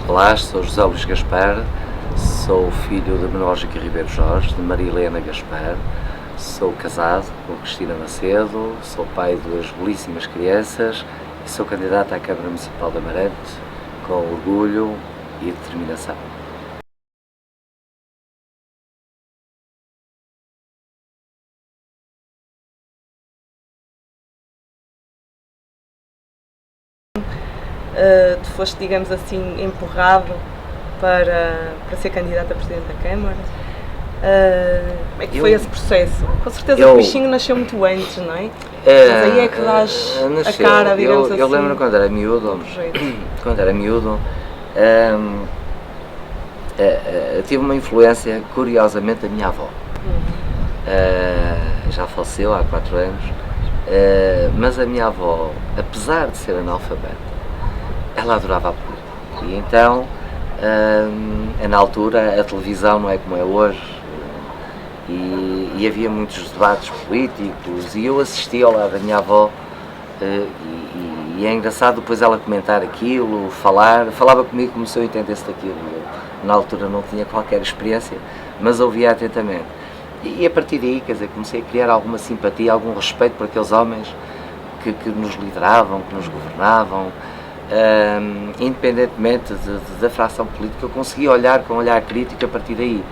Olá, sou José Luís Gaspar, sou filho de Menógica Ribeiro Jorge, de Maria Helena Gaspar, sou casado com Cristina Macedo, sou pai de duas belíssimas crianças e sou candidato à Câmara Municipal de Amarante com orgulho e determinação. Tu foste, digamos assim, empurrado para ser candidato a Presidente da Câmara. Como é que foi esse processo? Com certeza o bichinho nasceu muito antes, não é? Mas aí é que dás a cara, digamos assim. Eu lembro quando era miúdo, tive uma influência, curiosamente, da minha avó. Já faleceu há 4 anos, mas a minha avó, apesar de ser analfabeta, ela adorava a política. E então, na altura, a televisão não é como é hoje, e havia muitos debates políticos, e eu assistia ao lado da minha avó, e é engraçado depois ela comentar aquilo, falava comigo como se eu entendesse daquilo. Eu, na altura, não tinha qualquer experiência, mas ouvia atentamente. E a partir daí, quer dizer, comecei a criar alguma simpatia, algum respeito por aqueles homens que nos lideravam, que nos governavam. Independentemente da fração política, eu conseguia olhar com um olhar crítico a partir daí.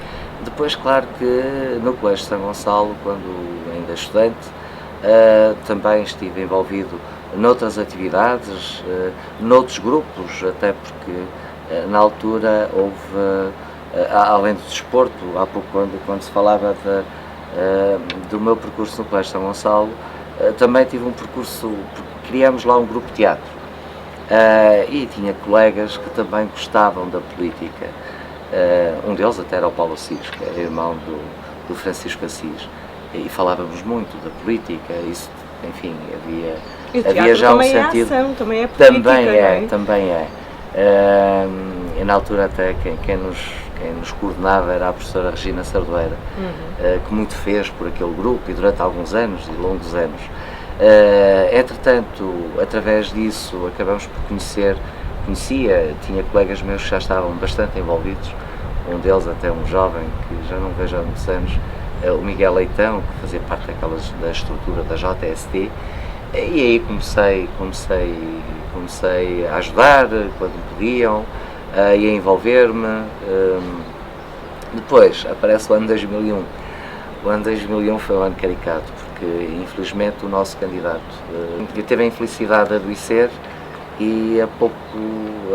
Depois, claro que no Colégio de São Gonçalo, quando ainda estudante, também estive envolvido noutras atividades, noutros grupos, até porque na altura houve, além do desporto, há pouco quando se falava do meu percurso no Colégio de São Gonçalo, também tive um percurso, porque criámos lá um grupo de teatro. E tinha colegas que também gostavam da política. Um deles até era o Paulo Assis, que era irmão do Francisco Assis, e falávamos muito da política. Isso, enfim, havia já um sentido. Ação, também é política, também é. E na altura até quem nos coordenava era a professora Regina Sardoeira, que muito fez por aquele grupo e durante alguns anos e longos anos. Entretanto, através disso, acabamos por tinha colegas meus que já estavam bastante envolvidos, um deles até um jovem, que já não vejo há muitos anos, o Miguel Leitão, que fazia parte da estrutura da JST, e aí comecei a ajudar quando podiam, e a envolver-me. Depois aparece o ano 2001. O ano 2001 foi um ano caricato, porque infelizmente o nosso candidato teve a infelicidade de adoecer e há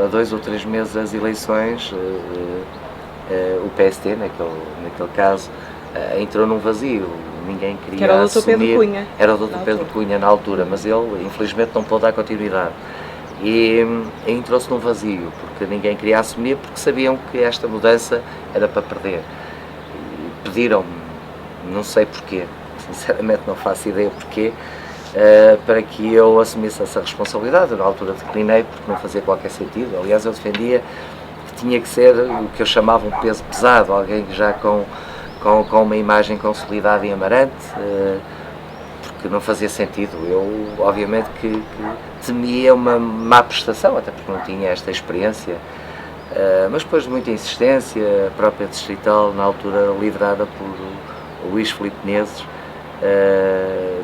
2 ou 3 meses das eleições, o PST, naquele caso, entrou num vazio. Ninguém queria que era o Dr. assumir. Pedro Cunha. Era o Dr. Pedro Cunha na altura, mas ele infelizmente não pôde dar continuidade. E entrou-se num vazio, porque ninguém queria assumir, porque sabiam que esta mudança era para perder. E pediram-me, não sei porquê, sinceramente não faço ideia porquê, para que eu assumisse essa responsabilidade. Eu, na altura, declinei porque não fazia qualquer sentido. Aliás, eu defendia que tinha que ser o que eu chamava um peso pesado, alguém já com uma imagem consolidada em Amarante, porque não fazia sentido. Eu, obviamente, que temia uma má prestação, até porque não tinha esta experiência, mas depois de muita insistência, a própria distrital, na altura liderada por Luís Filipe Menezes,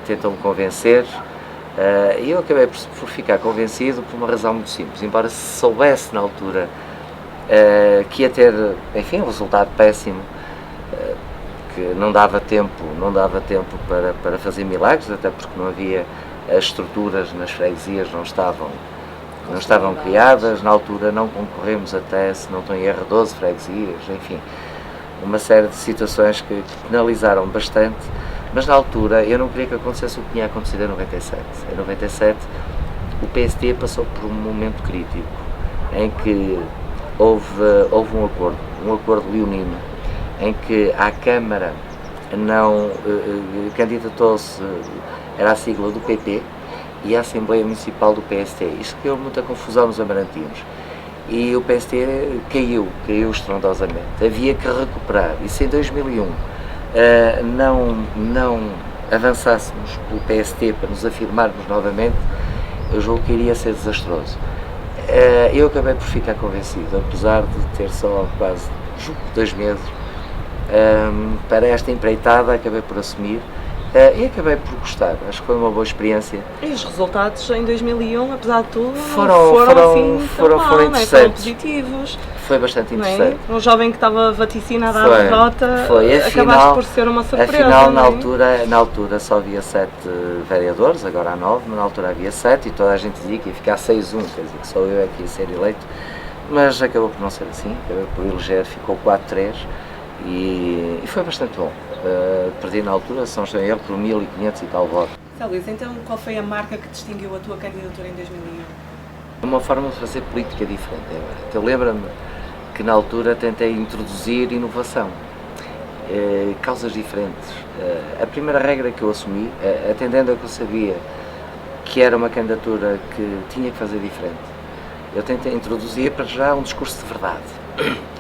tentou-me convencer, e eu acabei por ficar convencido por uma razão muito simples. Embora soubesse na altura que ia ter, enfim, um resultado péssimo, que não dava tempo para fazer milagres, até porque não havia, as estruturas nas freguesias não estavam criadas. Na altura não concorremos até, se não estou em erro, 12 freguesias, enfim, uma série de situações que penalizaram bastante. Mas na altura eu não queria que acontecesse o que tinha acontecido em 97. Em 97 o PST passou por um momento crítico, em que houve um acordo leonino, em que à Câmara não candidatou-se, era a sigla do PP, e a Assembleia Municipal do PST. Isto criou muita confusão nos amarantinos. E o PST caiu estrondosamente. Havia que recuperar. E se em 2001 não avançássemos pelo PST para nos afirmarmos novamente, eu julgo que iria ser desastroso. Eu acabei por ficar convencido, apesar de ter só quase 2 meses para esta empreitada, acabei por assumir e acabei por gostar. Acho que foi uma boa experiência. E os resultados em 2001, apesar de tudo, foram interessantes. Foram positivos. Foi bastante interessante. Um jovem que estava vaticinado à derrota, acabaste por ser uma surpresa. Afinal, na altura só havia 7 vereadores, agora há 9, mas na altura havia 7 e toda a gente dizia que ia ficar 6-1, quer dizer, que só eu é que ia ser eleito. Mas acabou por não ser assim, acabei por eleger, ficou 4-3 e foi bastante bom. Perdi na altura, se não estou em erro, por 1500 e tal votos. Luís, então qual foi a marca que distinguiu a tua candidatura em 2001? Uma forma de fazer política diferente. Eu lembro-me que na altura tentei introduzir inovação, causas diferentes. A primeira regra que eu assumi, atendendo a que eu sabia que era uma candidatura que tinha que fazer diferente, eu tentei introduzir para já um discurso de verdade,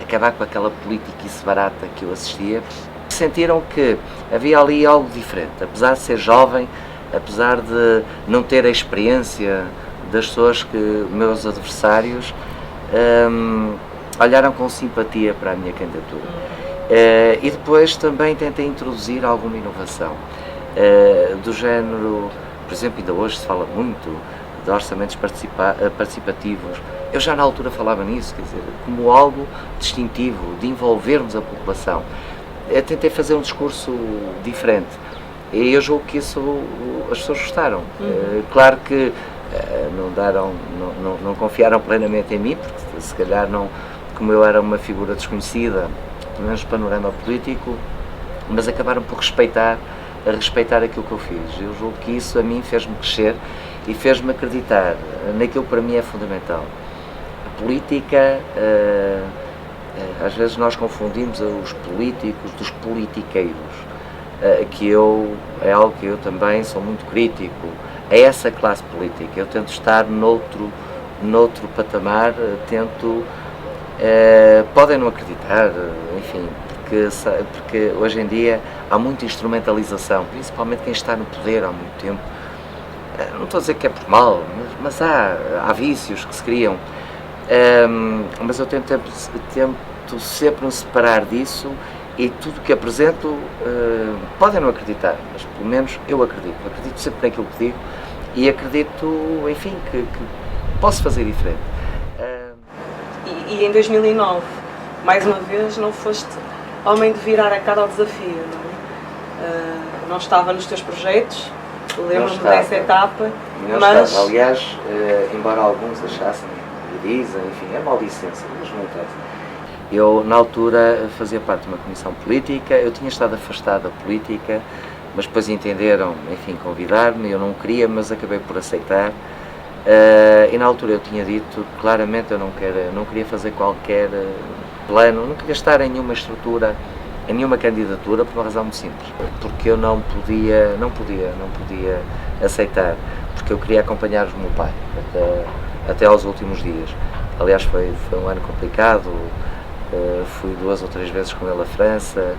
acabar com aquela politiquice barata que eu assistia. Sentiram que havia ali algo diferente, apesar de ser jovem, apesar de não ter a experiência das pessoas que meus adversários olharam com simpatia para a minha candidatura. E depois também tentei introduzir alguma inovação, do género, por exemplo, ainda hoje se fala muito de orçamentos participativos. Eu já na altura falava nisso, quer dizer, como algo distintivo, de envolvermos a população. Eu tentei fazer um discurso diferente e eu julgo que isso as pessoas gostaram. Claro que não confiaram plenamente em mim, porque se calhar não, como eu era uma figura desconhecida, pelo menos no panorama político, mas acabaram por respeitar aquilo que eu fiz. Eu julgo que isso a mim fez-me crescer e fez-me acreditar naquilo que para mim é fundamental. A política, às vezes nós confundimos os políticos dos politiqueiros, é algo que eu também sou muito crítico a essa classe política. Eu tento estar noutro patamar, podem não acreditar, enfim, porque hoje em dia há muita instrumentalização, principalmente quem está no poder há muito tempo. Não estou a dizer que é por mal, mas há vícios que se criam, mas eu tento sempre me separar disso e tudo que apresento, podem não acreditar, mas pelo menos eu acredito sempre naquilo que digo e acredito, enfim, que posso fazer diferente. E em 2009, mais uma vez, não foste homem de virar a cara ao desafio, não é? Não estava nos teus projetos, lembro-me dessa etapa, mas... Aliás, embora alguns achassem, e dizem, enfim, é maldicência, mas não interessa. Eu, na altura, fazia parte de uma comissão política, eu tinha estado afastado da política, mas depois entenderam, enfim, convidar-me, eu não queria, mas acabei por aceitar. E na altura eu tinha dito claramente eu não queria fazer qualquer plano, não queria estar em nenhuma estrutura, em nenhuma candidatura, por uma razão muito simples, porque eu não podia aceitar, porque eu queria acompanhar o meu pai até aos últimos dias. Aliás, foi um ano complicado, fui 2 ou 3 vezes com ele à França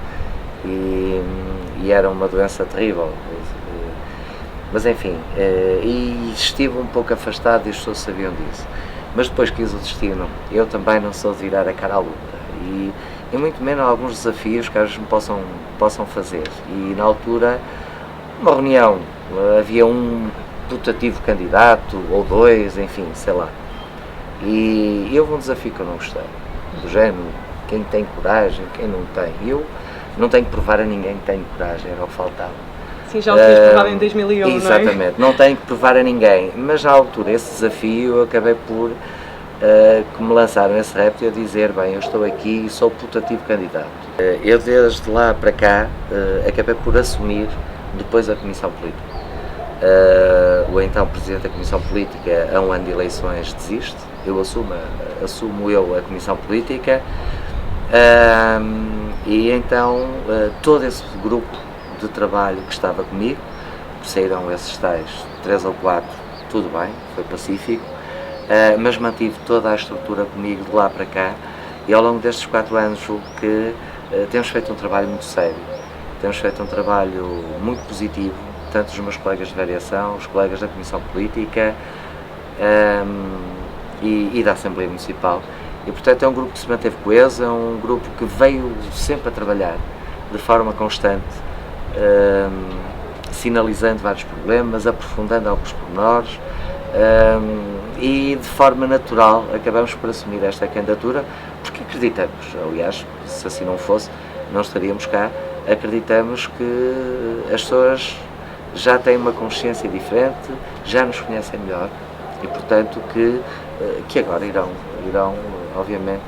e era uma doença terrível. Mas enfim, e estive um pouco afastado e as pessoas sabiam disso. Mas depois quis o destino. Eu também não sou de virar a cara à luta. E muito menos alguns desafios que às vezes me possam fazer. E na altura, uma reunião, havia um putativo candidato, ou 2, enfim, sei lá. E houve um desafio que eu não gostei. Do género, quem tem coragem, quem não tem. Eu não tenho que provar a ninguém que tenho coragem, era o que faltava. Sim, já o tinhas provado em 2001, exatamente, não é? Não tenho que provar a ninguém, mas na altura esse desafio eu acabei por, que me lançaram esse repto, eu dizer, bem, eu estou aqui e sou putativo candidato. Eu desde lá para cá acabei por assumir depois a Comissão Política. O então Presidente da Comissão Política, a um ano de eleições, desiste, eu assumo a Comissão Política e então todo esse grupo de trabalho que estava comigo, saíram esses tais 3 ou 4, tudo bem, foi pacífico, mas mantive toda a estrutura comigo de lá para cá e ao longo destes 4 anos julgo que temos feito um trabalho muito sério, temos feito um trabalho muito positivo, tanto os meus colegas de variação, os colegas da Comissão Política, e da Assembleia Municipal. E, portanto, é um grupo que se manteve coeso, é um grupo que veio sempre a trabalhar de forma constante, sinalizando vários problemas, aprofundando alguns pormenores, e de forma natural acabamos por assumir esta candidatura, porque acreditamos, aliás, se assim não fosse, não estaríamos cá, acreditamos que as pessoas já têm uma consciência diferente, já nos conhecem melhor e, portanto, que agora irão obviamente,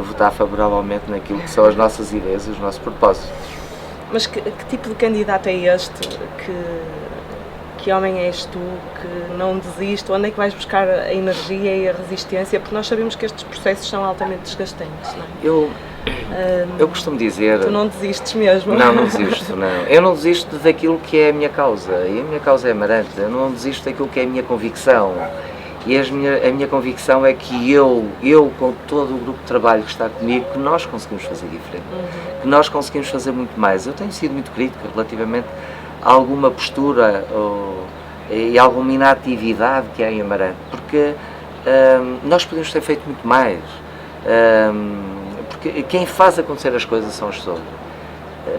votar favoravelmente naquilo que são as nossas ideias e os nossos propósitos. Mas que tipo de candidato é este? Que homem és tu que não desiste? Onde é que vais buscar a energia e a resistência? Porque nós sabemos que estes processos são altamente desgastantes, não é? Eu costumo dizer... Tu não desistes mesmo? Não desisto, não. Eu não desisto daquilo que é a minha causa, e a minha causa é Amarante. Eu não desisto daquilo que é a minha convicção. E a minha convicção é que eu com todo o grupo de trabalho que está comigo, que nós conseguimos fazer diferente, que nós conseguimos fazer muito mais. Eu tenho sido muito crítica relativamente a alguma postura e alguma inatividade que há em Amarante, porque nós podemos ter feito muito mais, porque quem faz acontecer as coisas são as pessoas,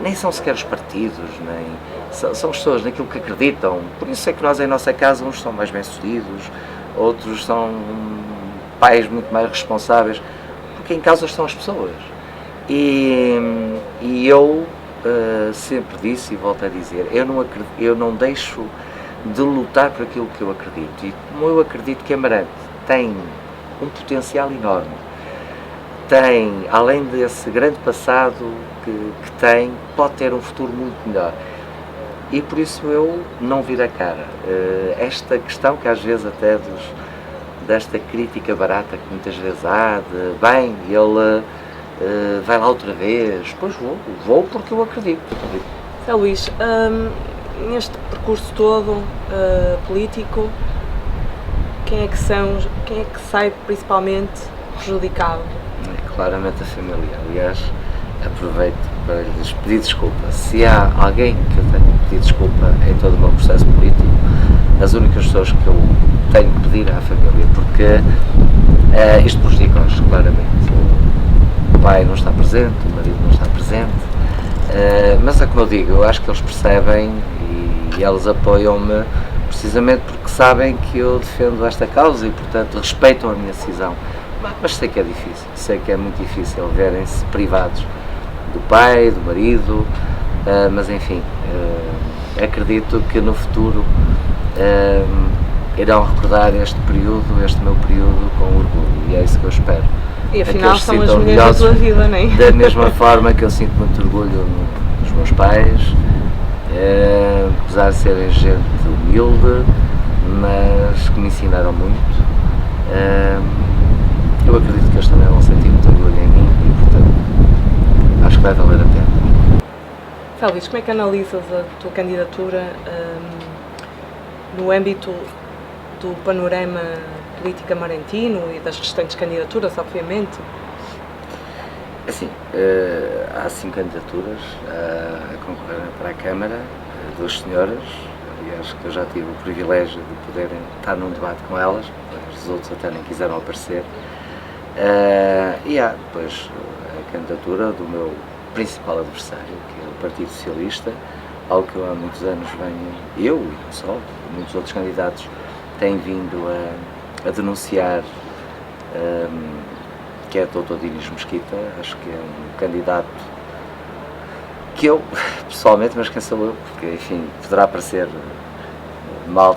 nem são sequer os partidos, nem são as pessoas naquilo que acreditam. Por isso é que nós em nossa casa uns são mais bem-sucedidos, outros são pais muito mais responsáveis, porque em causa estão as pessoas. E eu sempre disse e volto a dizer, eu não deixo de lutar por aquilo que eu acredito. E como eu acredito que Amarante tem um potencial enorme, tem, além desse grande passado que tem, pode ter um futuro muito melhor. E por isso eu não viro a cara. Esta questão que às vezes até desta crítica barata que muitas vezes há, bem, ele vai lá outra vez, pois vou porque eu acredito. Zé Luís, neste percurso todo político, quem é que sai principalmente prejudicado? Claramente a família. Aliás, aproveito para lhes pedir desculpa. Se há alguém que eu tenho que pedir desculpa em todo o meu processo político, as únicas pessoas que eu tenho que pedir é à família, porque isto prejudica-os, claramente. O pai não está presente, o marido não está presente, mas é como eu digo, eu acho que eles percebem e eles apoiam-me precisamente porque sabem que eu defendo esta causa e, portanto, respeitam a minha decisão. Mas sei que é difícil, sei que é muito difícil verem-se privados do pai, do marido, mas enfim, acredito que no futuro irão recordar este meu período com orgulho, e é isso que eu espero. E afinal são as mulheres da tua vida, não é? Da mesma forma que eu sinto muito orgulho nos meus pais, apesar de serem gente humilde, mas que me ensinaram muito. Eu acredito que eles também vão sentir muito orgulho em mim e, portanto, acho que vai valer a pena. Zé Luís, como é que analisas a tua candidatura no âmbito do panorama político amarantino e das restantes candidaturas, obviamente? Assim, há 5 candidaturas a concorrer para a Câmara, 2 senhoras, aliás, que eu já tive o privilégio de poderem estar num debate com elas, os outros até nem quiseram aparecer. E há depois a candidatura do meu principal adversário, que é o Partido Socialista, algo que eu há muitos anos venho, eu e não só, muitos outros candidatos têm vindo a denunciar, que é o Dr. Dinis Mesquita. Acho que é um candidato que eu, pessoalmente, mas quem sou eu, porque enfim, poderá parecer mal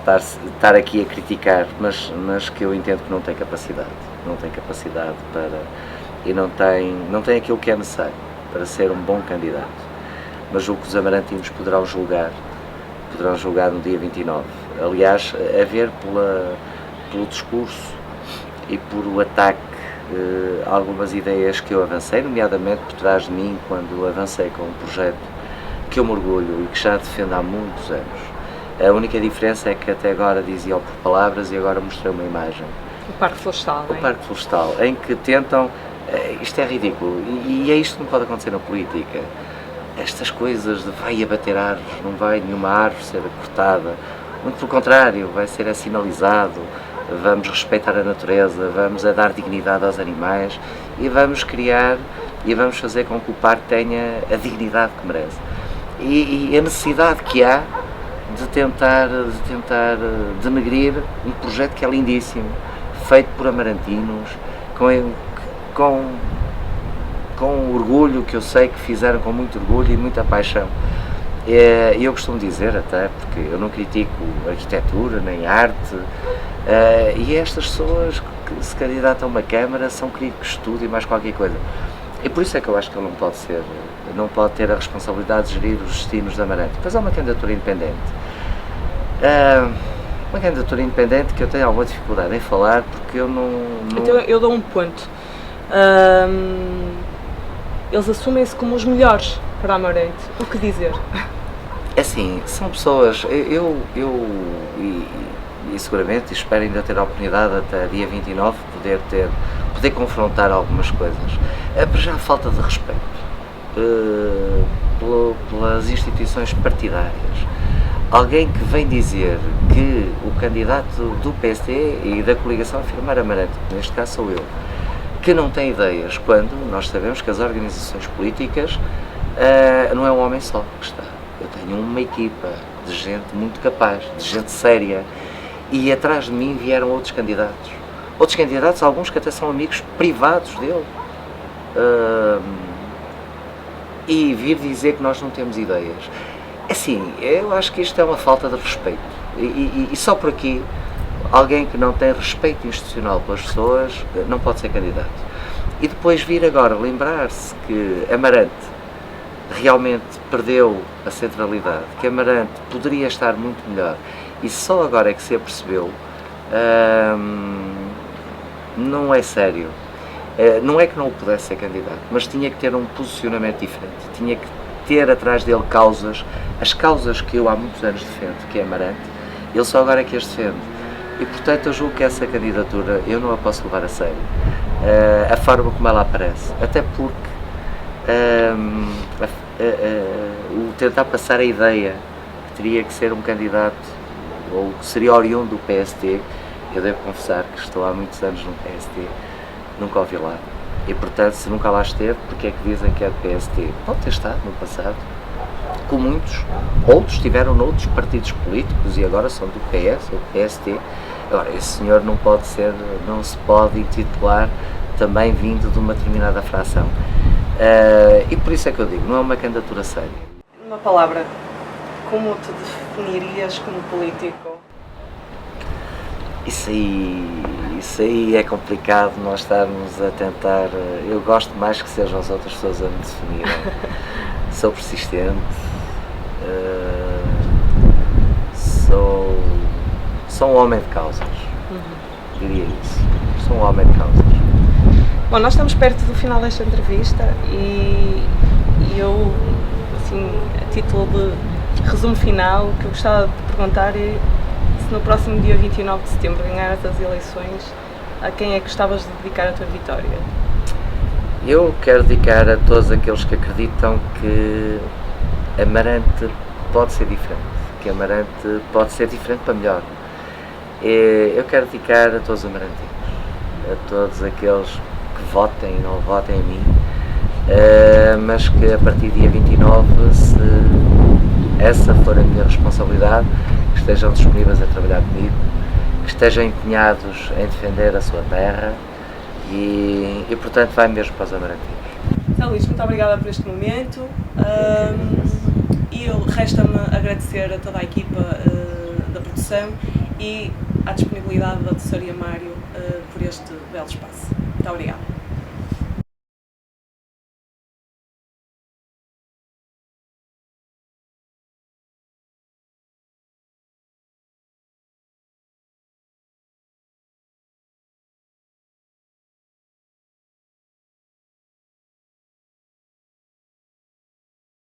estar aqui a criticar, mas que eu entendo que não tem capacidade para, e não tem aquilo que é necessário para ser um bom candidato. Mas julgo que os amarantinos poderão julgar no dia 29. Aliás, a ver pelo discurso e por o ataque a algumas ideias que eu avancei, nomeadamente por trás de mim, quando avancei com um projeto que eu me orgulho e que já defendo há muitos anos. A única diferença é que até agora dizia por palavras e agora mostrei uma imagem. O Parque Florestal, O Parque Florestal, em que tentam... Isto é ridículo e é isto que não pode acontecer na política. Estas coisas de vai abater árvores, não vai nenhuma árvore ser cortada, muito pelo contrário, vai ser sinalizado, vamos respeitar a natureza, vamos a dar dignidade aos animais e vamos criar e vamos fazer com que o parque tenha a dignidade que merece. E a necessidade que há de tentar denegrir um projeto que é lindíssimo, feito por amarantinos, com orgulho, que eu sei que fizeram com muito orgulho e muita paixão. E eu costumo dizer até, porque eu não critico arquitetura nem arte, e estas pessoas que se candidatam a uma Câmara são críticos de estudo e mais qualquer coisa. E por isso é que eu acho que ele não pode ter a responsabilidade de gerir os destinos da Amarante. Depois há uma candidatura independente. Uma candidatura independente que eu tenho alguma dificuldade em falar, porque eu não... Então eu dou um ponto. Eles assumem-se como os melhores para a Amarante. O que dizer? É assim, são pessoas... E seguramente espero ainda ter a oportunidade até dia 29 poder confrontar algumas coisas. Para já a falta de respeito pelas instituições partidárias. Alguém que vem dizer que o candidato do PSD e da coligação Afirmar Amarante, neste caso sou eu, que não tem ideias, quando nós sabemos que as organizações políticas não é um homem só que está. Eu tenho uma equipa de gente muito capaz, de gente séria, e atrás de mim vieram outros candidatos. Outros candidatos, alguns que até são amigos privados dele. E vir dizer que nós não temos ideias. Assim, eu acho que isto é uma falta de respeito. E só por aqui, alguém que não tem respeito institucional pelas pessoas não pode ser candidato. E depois vir agora lembrar-se que Amarante realmente perdeu a centralidade, que Amarante poderia estar muito melhor, e só agora é que se apercebeu, não é sério. Não é que não o pudesse ser candidato, mas tinha que ter um posicionamento diferente, tinha que ter atrás dele causas, as causas que eu há muitos anos defendo, que é Amarante, ele só agora é que as defende. E portanto eu julgo que essa candidatura eu não a posso levar a sério, a forma como ela aparece, até porque o tentar passar a ideia que teria que ser um candidato ou que seria oriundo do PSD, eu devo confessar que estou há muitos anos no PSD, nunca ouvi lá. E portanto, se nunca lá esteve, porque é que dizem que é do PSD? Pode ter estado no passado, como muitos, outros estiveram noutros partidos políticos e agora são do PS ou do PSD. Agora, esse senhor não se pode intitular também vindo de uma determinada fração. E por isso é que eu digo, não é uma candidatura séria. Uma palavra, como te definirias como político? Isso aí é complicado nós estarmos a tentar. Eu gosto mais que sejam as outras pessoas a me definirem. Sou persistente, sou um homem de causas, diria isso. Sou um homem de causas. Bom, nós estamos perto do final desta entrevista e eu, assim, a título de resumo final, o que eu gostava de perguntar é se no próximo dia 29 de setembro ganharas as eleições, a quem é que gostavas de dedicar a tua vitória? Eu quero dedicar a todos aqueles que acreditam que Amarante pode ser diferente, que Amarante pode ser diferente para melhor. Eu quero dedicar a todos os amarantinos, a todos aqueles que votem e não votem em mim, mas que a partir do dia 29, se essa for a minha responsabilidade, que estejam disponíveis a trabalhar comigo, que estejam empenhados em defender a sua terra e portanto vai mesmo para os amarantinos. Então, Luís, muito obrigada por este momento e resta-me agradecer a toda a equipa da produção e à disponibilidade da Tesouraria Mário por este belo espaço. Muito obrigada.